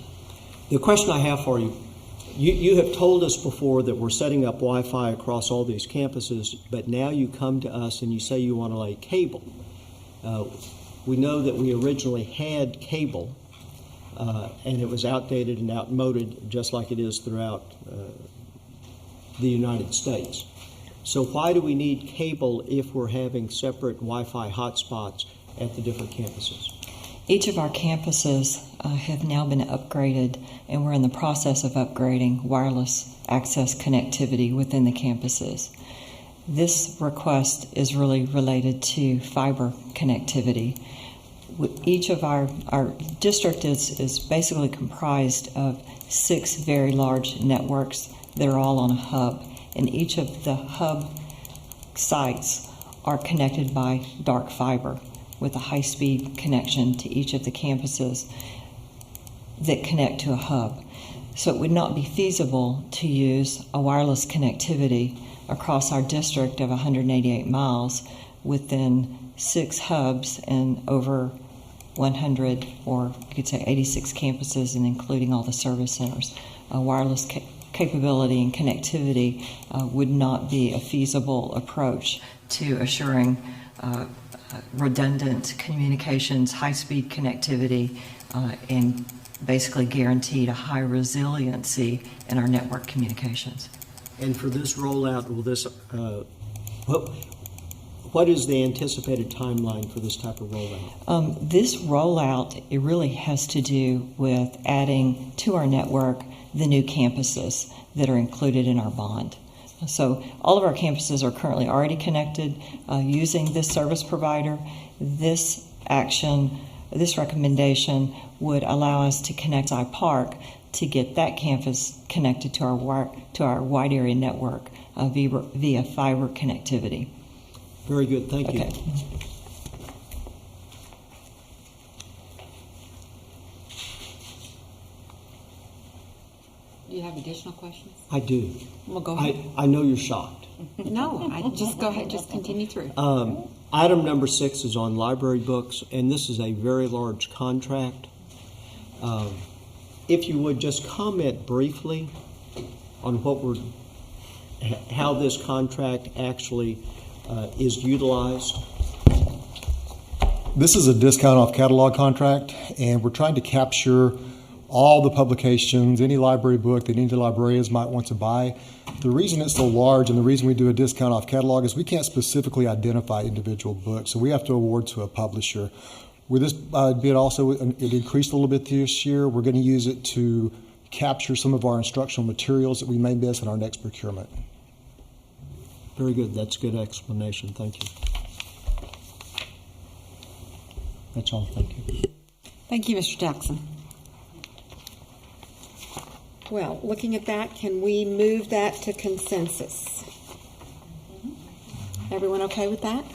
The question I have for you, you have told us before that we're setting up Wi-Fi across all these campuses, but now you come to us and you say you want to lay cable. We know that we originally had cable, and it was outdated and outmoded, just like it is throughout the United States. So why do we need cable if we're having separate Wi-Fi hotspots at the different campuses? Each of our campuses have now been upgraded, and we're in the process of upgrading wireless access connectivity within the campuses. This request is really related to fiber connectivity. Each of our district is basically comprised of 6 very large networks that are all on a hub, and each of the hub sites are connected by dark fiber with a high-speed connection to each of the campuses that connect to a hub. So it would not be feasible to use a wireless connectivity across our district of 188 miles within 6 hubs and over 100, or you could say 86 campuses, and including all the service centers. Wireless capability and connectivity would not be a feasible approach to assuring redundant communications, high-speed connectivity, and basically guaranteed a high resiliency in our network communications. And for this rollout, will this what is the anticipated timeline for this type of rollout? This rollout, it really has to do with adding to our network the new campuses that are included in our bond. So all of our campuses are currently already connected using this service provider. This action, this recommendation would allow us to connect iPark to get that campus connected to our wide area network via fiber connectivity. Very good, thank you. Okay. Do you have additional questions? I do. Well, go ahead. I know you're shocked. No, just go ahead. Just continue through. Item number 6 is on library books, and this is a very large contract. If you would just comment briefly on how this contract actually is utilized. This is a discount off catalog contract, and we're trying to capture all the publications, any library book that any librarians might want to buy. The reason it's so large and the reason we do a discount off catalog is we can't specifically identify individual books, so we have to award to a publisher. With this bid also, it increased a little bit this year. We're going to use it to capture some of our instructional materials that we may miss in our next procurement. Very good. That's a good explanation. Thank you. That's all. Thank you. Thank you, Mr. Jackson. Well, looking at that, can we move that to consensus? Everyone okay with that?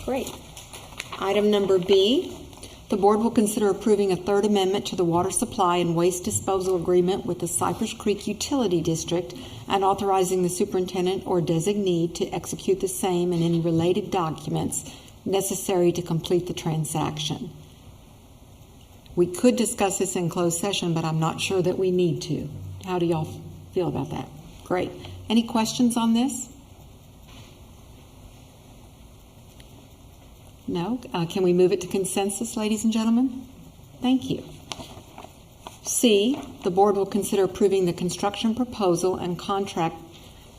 Great. Item number B, the board will consider approving a third amendment to the water supply and waste disposal agreement with the Cypress Creek Utility District and authorizing the superintendent or designee to execute the same and any related documents necessary to complete the transaction. We could discuss this in closed session, but I'm not sure that we need to. How do y'all feel about that? Great. Any questions on this? No? Can we move it to consensus, ladies and gentlemen? Thank you. C, the board will consider approving the construction proposal and contract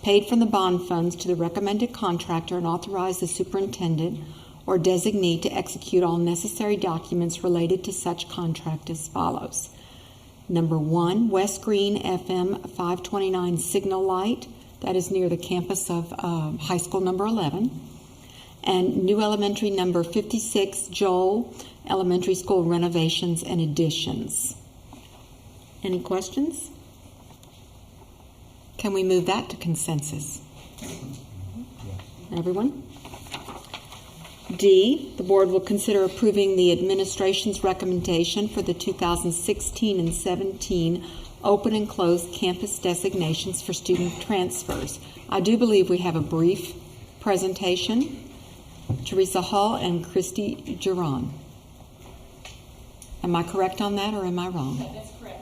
paid from the bond funds to the recommended contractor and authorize the superintendent or designee to execute all necessary documents related to such contract as follows. Number 1, West Green FM 529 signal light. That is near the campus of high school number 11. And new elementary number 56, Joel Elementary School renovations and additions. Any questions? Can we move that to consensus? Everyone? D, the board will consider approving the administration's recommendation for the 2016 and 17 open and closed campus designations for student transfers. I do believe we have a brief presentation. Teresa Hall and Christy Giron. Am I correct on that or am I wrong? That's correct.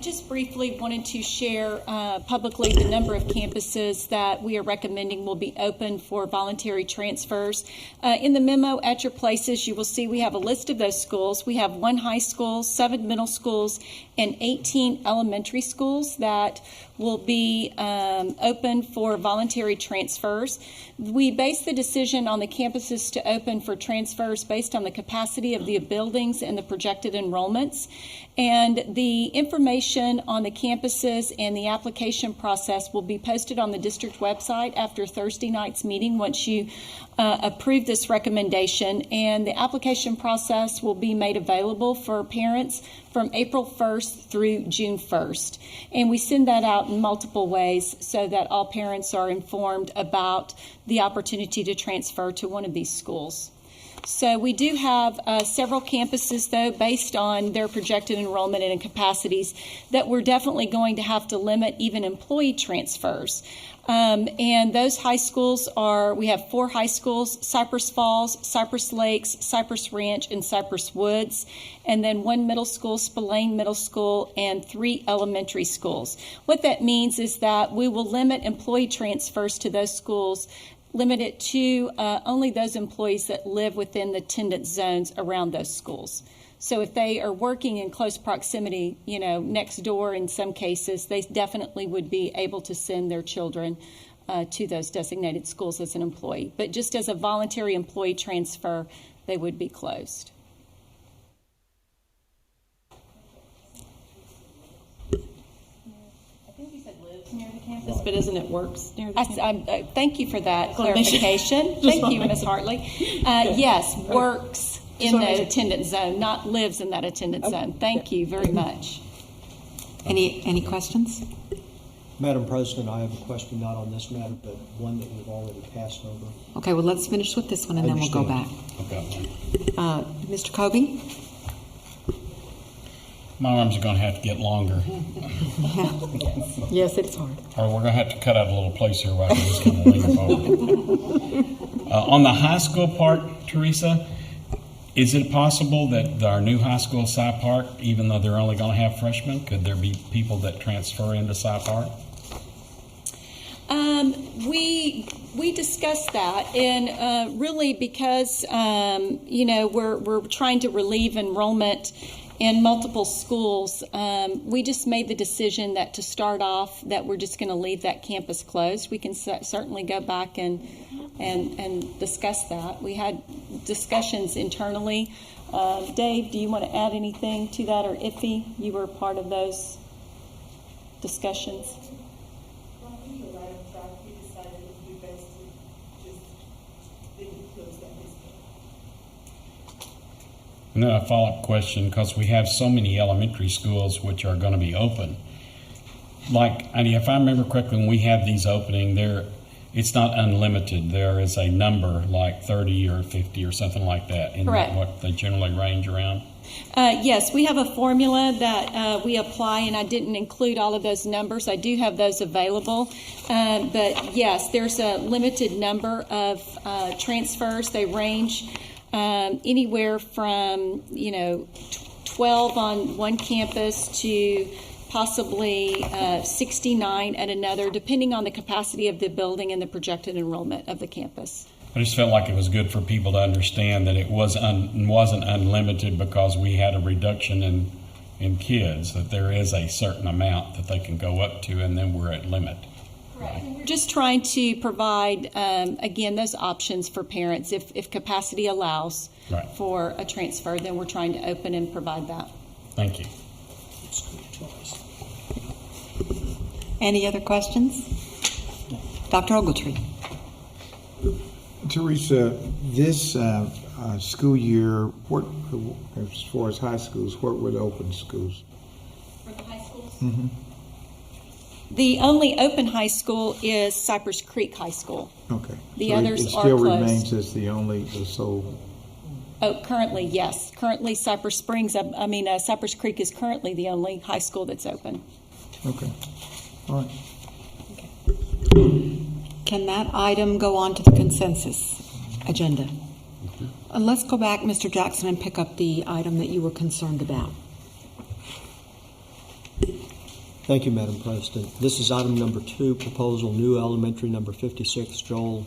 Just briefly wanted to share publicly the number of campuses that we are recommending will be open for voluntary transfers. In the memo at your places, you will see we have a list of those schools. We have 1 high school, 7 middle schools, and 18 elementary schools that will be open for voluntary transfers. We base the decision on the campuses to open for transfers based on the capacity of the buildings and the projected enrollments. And the information on the campuses and the application process will be posted on the district website after Thursday night's meeting once you approve this recommendation. And the application process will be made available for parents from April 1st through June 1st. And we send that out in multiple ways so that all parents are informed about the opportunity to transfer to one of these schools. So we do have several campuses, though, based on their projected enrollment and capacities, that we're definitely going to have to limit even employee transfers. And those high schools are, we have 4 high schools: Cypress Falls, Cypress Lakes, Cypress Ranch, and Cypress Woods, and then 1 middle school, Spillane Middle School, and 3 elementary schools. What that means is that we will limit employee transfers to those schools, limit it to only those employees that live within the attendance zones around those schools. So if they are working in close proximity, next door in some cases, they definitely would be able to send their children to those designated schools as an employee. But just as a voluntary employee transfer, they would be closed. Near the campus, but isn't it works near the campus? Thank you for that clarification. Thank you, Ms. Hartley. Yes, works in that attendance zone, not lives in that attendance zone. Thank you very much. Any questions? Madam President, I have a question not on this matter, but one that we've already passed over. Okay, well, let's finish with this one and then we'll go back. Mr. Kobe? My arms are going to have to get longer. Yes, it's hard. Or we're going to have to cut out a little place here where I can just kind of lean forward. On the high school part, Teresa, is it possible that our new high school, Cy Park, even though they're only going to have freshmen, could there be people that transfer into Cy Park? We discussed that, and really because we're trying to relieve enrollment in multiple schools, we just made the decision that to start off that we're just going to leave that campus closed. We can certainly go back and discuss that. We had discussions internally. Dave, do you want to add anything to that, or Iffy? You were part of those discussions. And then a follow-up question, because we have so many elementary schools which are going to be open. If I remember correctly, when we have these opening, it's not unlimited. There is a number, like 30 or 50 or something like that. Correct. What they generally range around? Yes, we have a formula that we apply, and I didn't include all of those numbers. I do have those available. But yes, there's a limited number of transfers. They range anywhere from 12 12 on one campus to possibly 69 at another, depending on the capacity of the building and the projected enrollment of the campus. I just felt like it was good for people to understand that it wasn't unlimited because we had a reduction in kids, that there is a certain amount that they can go up to, and then we're at limit. We're just trying to provide, again, those options for parents. If capacity allows for a transfer, then we're trying to open and provide that. Thank you. Any other questions? Dr. Ogletree. Teresa, this school year, what, as far as high schools, what were the open schools? For the high schools? Mm-hmm. The only open high school is Cypress Creek High School. Okay. The So others it are still closed. remains as the sole. Oh, currently, yes. Currently, Cypress Creek is currently the only high school that's open. Okay. All right. Can that item go on to the consensus agenda? Let's go back, Mr. Jackson, and pick up the item that you were concerned about. Thank you, Madam President. This is item number 2, proposal new elementary number 56, Joel,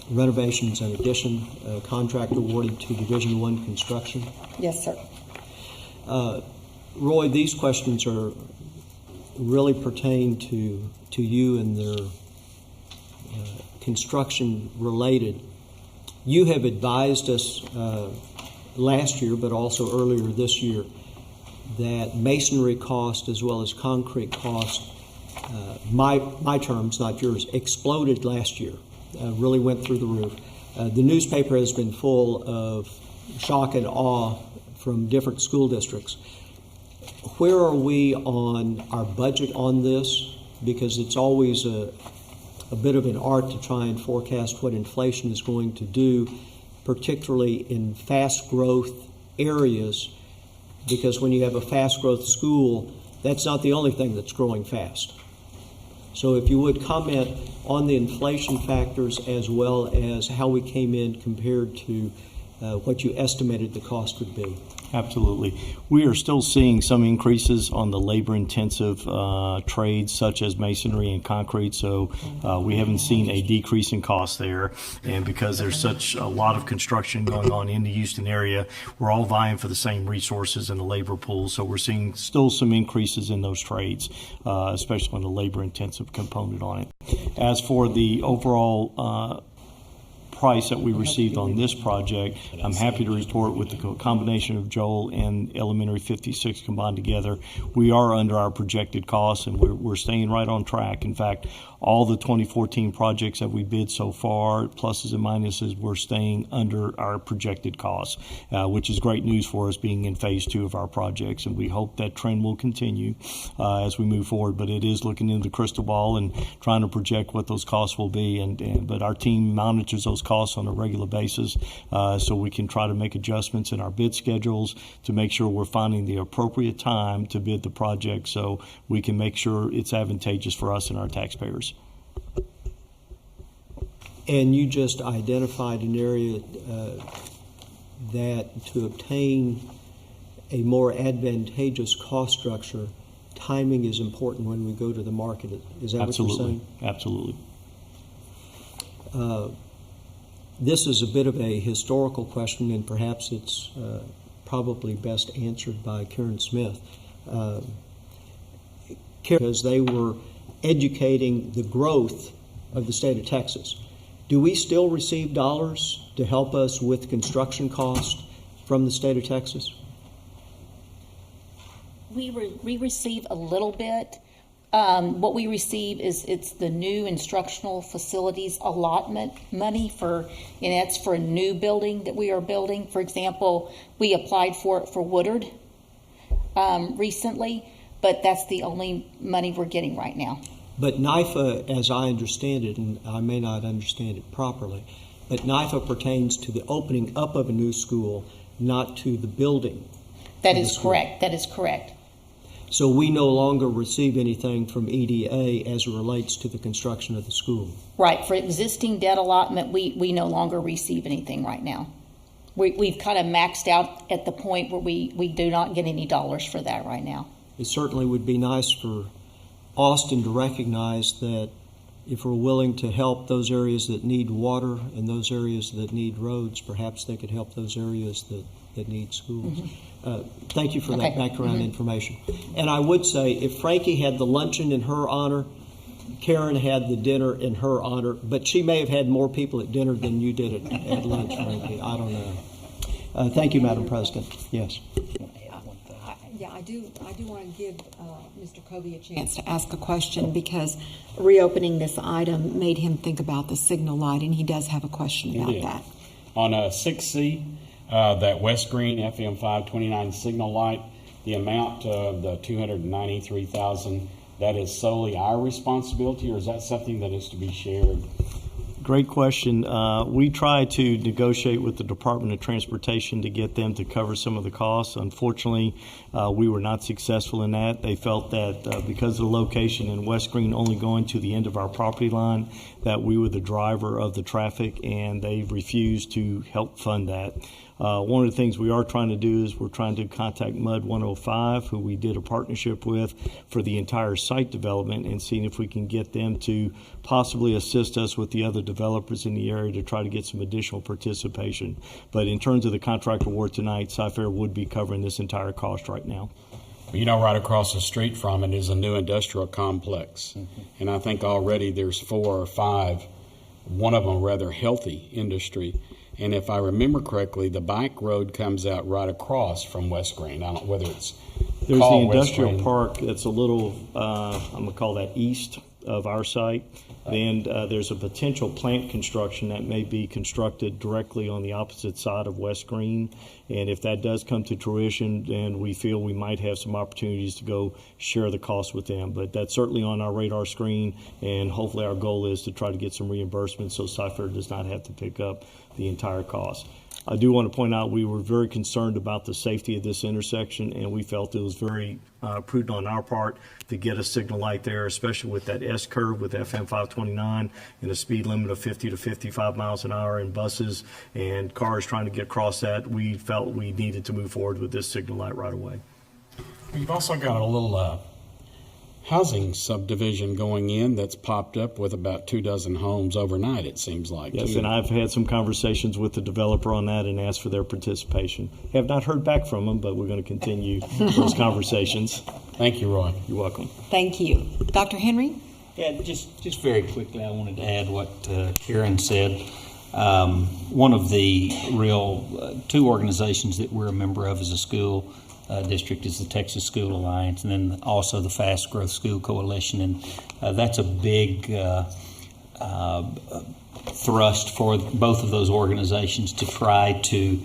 renovations and addition, contract awarded to Division I Construction. Yes, sir. Roy, these questions are really pertain to you and their construction related. You have advised us last year, but also earlier this year, that masonry cost as well as concrete cost, my terms, not yours, exploded last year, really went through the roof. The newspaper has been full of shock and awe from different school districts. Where are we on our budget on this? Because it's always a bit of an art to try and forecast what inflation is going to do, particularly in fast growth areas, because when you have a fast growth school, that's not the only thing that's growing fast. So if you would comment on the inflation factors as well as how we came in compared to what you estimated the cost would be. Absolutely. We are still seeing some increases on the labor-intensive trades such as masonry and concrete, so we haven't seen a decrease in cost there. And because there's such a lot of construction going on in the Houston area, we're all vying for the same resources in the labor pool, so we're seeing still some increases in those trades, especially on the labor-intensive component on it. As for the overall price that we received on this project, I'm happy to report with the combination of Joel and Elementary 56 combined together, we are under our projected costs, and we're staying right on track. In fact, all the 2014 projects that we bid so far, pluses and minuses, we're staying under our projected costs, which is great news for us being in phase 2 of our projects, and we hope that trend will continue as we move forward. But it is looking into the crystal ball and trying to project what those costs will be, but our team monitors those costs on a regular basis, so we can try to make adjustments in our bid schedules to make sure we're finding the appropriate time to bid the project so we can make sure it's advantageous for us and our taxpayers. And you just identified an area that to obtain a more advantageous cost structure, timing is important when we go to the market. Is that Absolutely. what you're saying? Absolutely. This is a bit of a historical question, and perhaps it's probably best answered by Karen Smith. Because they were educating the growth of the state of Texas. Do we still receive dollars to help us with construction costs from the state of Texas? We receive a little bit. What we receive is it's the new instructional facilities allotment money and that's for a new building that we are building. For example, we applied for it for Woodard recently, but that's the only money we're getting right now. But NIFA, as I understand it, and I may not understand it properly, but NIFA pertains to the opening up of a new school, not to the building. That is correct. That is correct. So we no longer receive anything from EDA as it relates to the construction of the school. Right. For existing debt allotment, we no longer receive anything right now. we've kind of maxed out at the point where we do not get any dollars for that right now. It certainly would be nice for Austin to recognize that if we're willing to help those areas that need water and those areas that need roads, perhaps they could help those areas that need schools. Thank you for that background information. And I would say, if Frankie had the luncheon in her honor, Karen had the dinner in her honor, but she may have had more people at dinner than you did at lunch, Frankie. I don't know. Thank you, Madam President. Yes. Yeah, I do want to give Mr. Covey a chance to ask a question, because reopening this item made him think about the signal light, and he does have a question about that. On 6C, that West Green FM 529 signal light, the amount of the $293,000, that is solely our responsibility, or is that something that is to be shared? Great question. We tried to negotiate with the Department of Transportation to get them to cover some of the costs. Unfortunately, we were not successful in that. They felt that because of the location in West Green only going to the end of our property line, that we were the driver of the traffic, and they refused to help fund that. One of the things we are trying to do is we're trying to contact MUD 105, who we did a partnership with for the entire site development, and seeing if we can get them to possibly assist us with the other developers in the area to try to get some additional participation. But in terms of the contract award tonight, Cyfair would be covering this entire cost right now. You know, right across the street from it is a new industrial complex. And I think already there's 4 or 5, one of them rather healthy industry. And if I remember correctly, the bike road comes out right across from West Green. I don't know whether it's There's the called West industrial Green. park that's a little, I'm going to call that east of our site. Then there's a potential plant construction that may be constructed directly on the opposite side of West Green. And if that does come to fruition, then we feel we might have some opportunities to go share the cost with them. But that's certainly on our radar screen, and hopefully our goal is to try to get some reimbursement so Cyfair does not have to pick up the entire cost. I do want to point out we were very concerned about the safety of this intersection, and we felt it was very prudent on our part to get a signal light there, especially with that S curve with FM 529 and a speed limit of 50 to 55 miles an hour in buses and cars trying to get across that. We felt we needed to move forward with this signal light right away. You've also got a little housing subdivision going in that's popped up with about 24 homes overnight, it seems like. Yes, too. and I've had some conversations with the developer on that and asked for their participation. Have not heard back from them, but we're going to continue those conversations. Thank you, Roy. You're welcome. Thank you. Dr. Henry? Yeah, just very quickly, I wanted to add what Karen said. One of the real 2 organizations that we're a member of as a school district is the Texas School Alliance, and then also the Fast Growth School Coalition, and that's a big thrust for both of those organizations to try to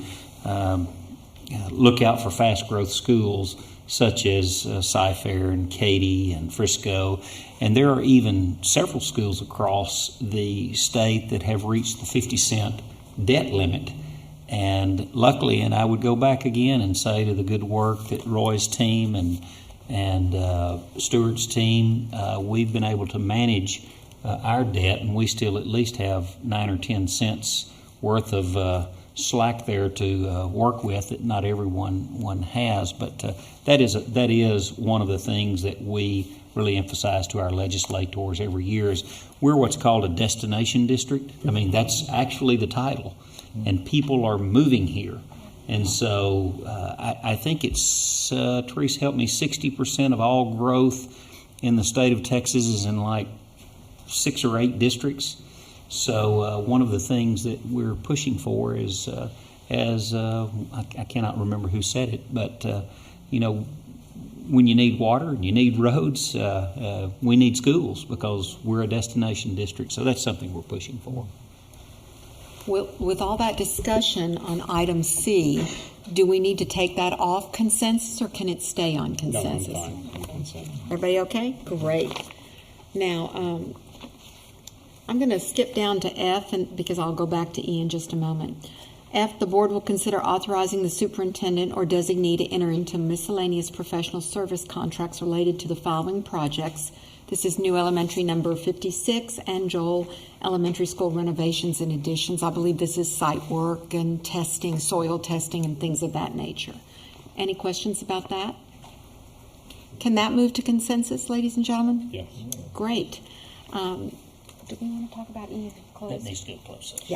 look out for fast growth schools such as Cyfair and Katy and Frisco, and there are even several schools across the state that have reached the 50-cent debt limit. And luckily, and I would go back again and say to the good work that Roy's team and Stewart's team, we've been able to manage our debt, and we still at least have 9 or 10 cents worth of slack there to work with that not everyone has. But that is one of the things that we really emphasize to our legislators every year is we're what's called a destination district. I mean, that's actually the title. And people are moving here. And so I think it's, Teresa helped me, 60% of all growth in the state of Texas is in like 6 or 8 districts. So one of the things that we're pushing for is, I cannot remember who said it, but, when you need water and you need roads, we need schools because we're a destination district. So that's something we're pushing for. With all that discussion on item C, do we need to take that off consensus, or can it stay on consensus? No, I'm fine. Consent. Everybody okay? Great. Now, I'm going to skip down to F, because I'll go back to E in just a moment. F, the board will consider authorizing the superintendent or designee to enter into miscellaneous professional service contracts related to the following projects This is new elementary number 56 and Joel Elementary School renovations and additions. I believe this is site work and testing, soil testing, and things of that nature. Any questions about that? Can that move to consensus, ladies and gentlemen? Yes. Great. Do we want to talk about E? That needs to go close session.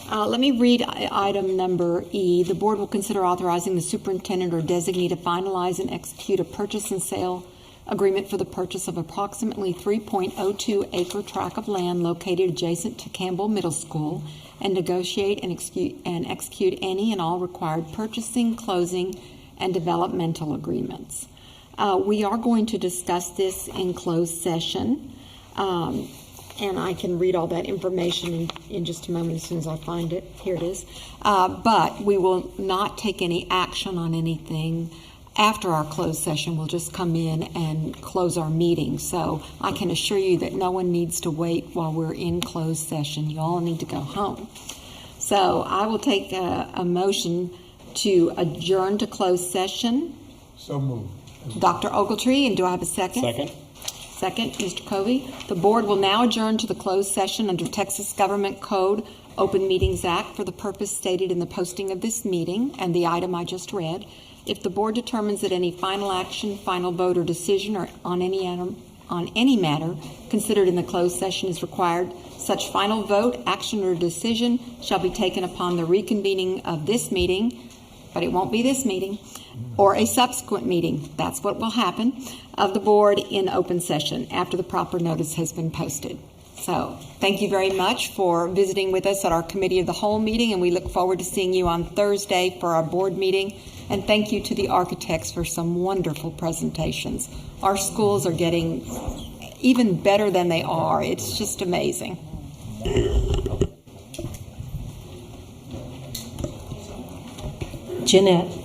Yeah. Let me read item number E. The board will consider authorizing the superintendent or designee to finalize and execute a purchase and sale agreement for the purchase of approximately 3.02 acre tract of land located adjacent to Campbell Middle School and negotiate and execute any and all required purchasing, closing, and developmental agreements. We are going to discuss this in closed session. And I can read all that information in just a moment as soon as I find it. Here it is. But we will not take any action on anything after our closed session. We'll just come in and close our meeting. So I can assure you that no one needs to wait while we're in closed session. You all need to go home. So I will take a motion to adjourn to closed session. So moved. Dr. Ogletree, and do I have a second? Second. Second, Mr. Covey. The board will now adjourn to the closed session under Texas Government Code Open Meetings Act for the purpose stated in the posting of this meeting and the item I just read. If the board determines that any final action, final vote, or decision or on any matter considered in the closed session is required, such final vote, action, or decision shall be taken upon the reconvening of this meeting, but it won't be this meeting, or a subsequent meeting. That's what will happen of the board in open session after the proper notice has been posted. So thank you very much for visiting with us at our Committee of the Whole meeting, and we look forward to seeing you on Thursday for our board meeting. And thank you to the architects for some wonderful presentations. Our schools are getting even better than they are. It's just amazing. Jeanette.